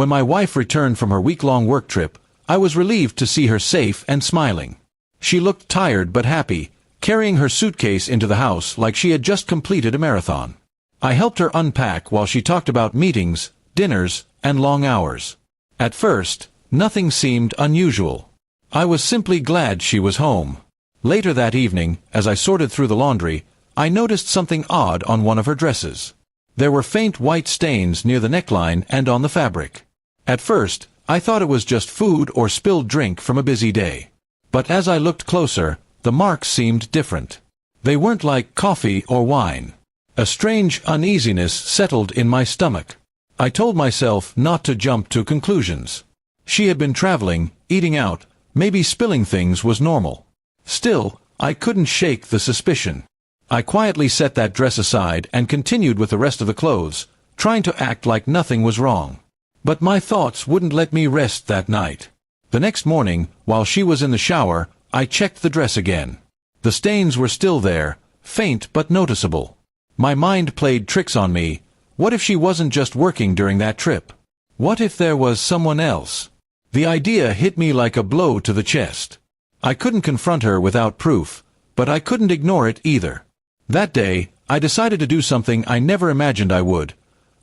When my wife returned from her week-long work trip, I was relieved to see her safe and smiling. She looked tired but happy, carrying her suitcase into the house like she had just completed a marathon. I helped her unpack while she talked about meetings, dinners, and long hours. At first, nothing seemed unusual. I was simply glad she was home. Later that evening, as I sorted through the laundry, I noticed something odd on one of her dresses. There were faint white stains near the neckline and on the fabric. At first, I thought it was just food or spilled drink from a busy day. But as I looked closer, the marks seemed different. They weren't like coffee or wine. A strange uneasiness settled in my stomach. I told myself not to jump to conclusions. She had been traveling, eating out, maybe spilling things was normal. Still, I couldn't shake the suspicion. I quietly set that dress aside and continued with the rest of the clothes, trying to act like nothing was wrong. But my thoughts wouldn't let me rest that night. The next morning, while she was in the shower, I checked the dress again. The stains were still there, faint but noticeable. My mind played tricks on me. What if she wasn't just working during that trip? What if there was someone else? The idea hit me like a blow to the chest. I couldn't confront her without proof, but I couldn't ignore it either. That day, I decided to do something I never imagined I would.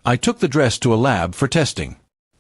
I took the dress to a lab for testing.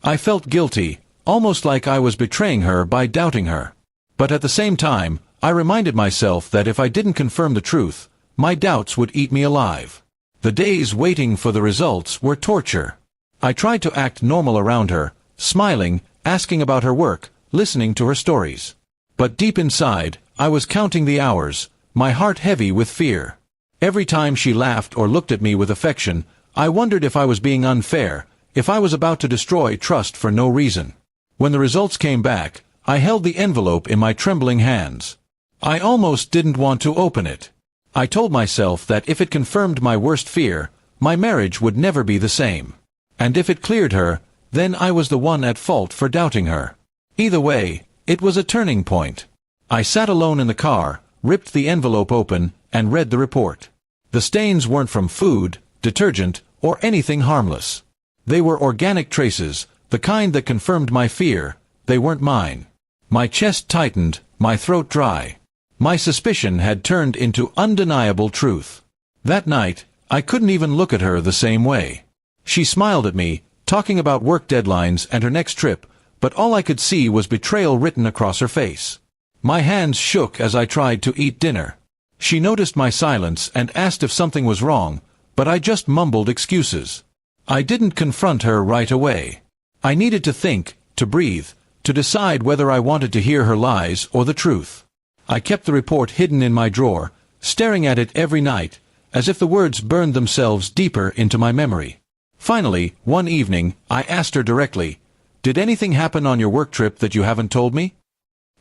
I felt guilty, almost like I was betraying her by doubting her. But at the same time, I reminded myself that if I didn't confirm the truth, my doubts would eat me alive. The days waiting for the results were torture. I tried to act normal around her, smiling, asking about her work, listening to her stories. But deep inside, I was counting the hours, my heart heavy with fear. Every time she laughed or looked at me with affection, I wondered if I was being unfair, if I was about to destroy trust for no reason. When the results came back, I held the envelope in my trembling hands. I almost didn't want to open it. I told myself that if it confirmed my worst fear, my marriage would never be the same. And if it cleared her, then I was the one at fault for doubting her. Either way, it was a turning point. I sat alone in the car, ripped the envelope open, and read the report. The stains weren't from food, detergent, or anything harmless. They were organic traces, the kind that confirmed my fear. They weren't mine. My chest tightened, my throat dry. My suspicion had turned into undeniable truth. That night, I couldn't even look at her the same way. She smiled at me, talking about work deadlines and her next trip, but all I could see was betrayal written across her face. My hands shook as I tried to eat dinner. She noticed my silence and asked if something was wrong, but I just mumbled excuses. I didn't confront her right away. I needed to think, to breathe, to decide whether I wanted to hear her lies or the truth. I kept the report hidden in my drawer, staring at it every night, as if the words burned themselves deeper into my memory. Finally, one evening, I asked her directly, "Did anything happen on your work trip that you haven't told me?"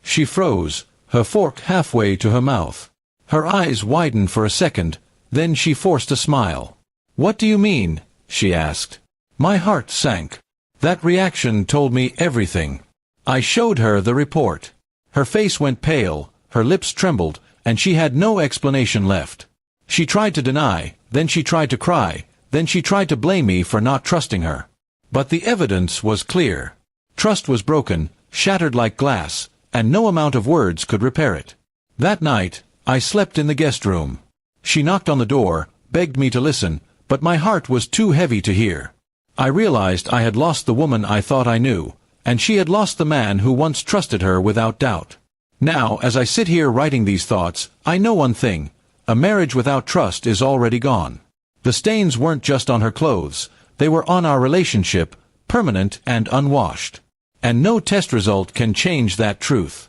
She froze, her fork halfway to her mouth. Her eyes widened for a second, then she forced a smile. "What do you mean?" she asked. My heart sank. That reaction told me everything. I showed her the report. Her face went pale, her lips trembled, and she had no explanation left. She tried to deny, then she tried to cry, then she tried to blame me for not trusting her. But the evidence was clear. Trust was broken, shattered like glass, and no amount of words could repair it. That night, I slept in the guest room. She knocked on the door, begged me to listen, but my heart was too heavy to hear. I realized I had lost the woman I thought I knew, and she had lost the man who once trusted her without doubt. Now, as I sit here writing these thoughts, I know one thing: a marriage without trust is already gone. The stains weren't just on her clothes, they were on our relationship, permanent and unwashed. And no test result can change that truth.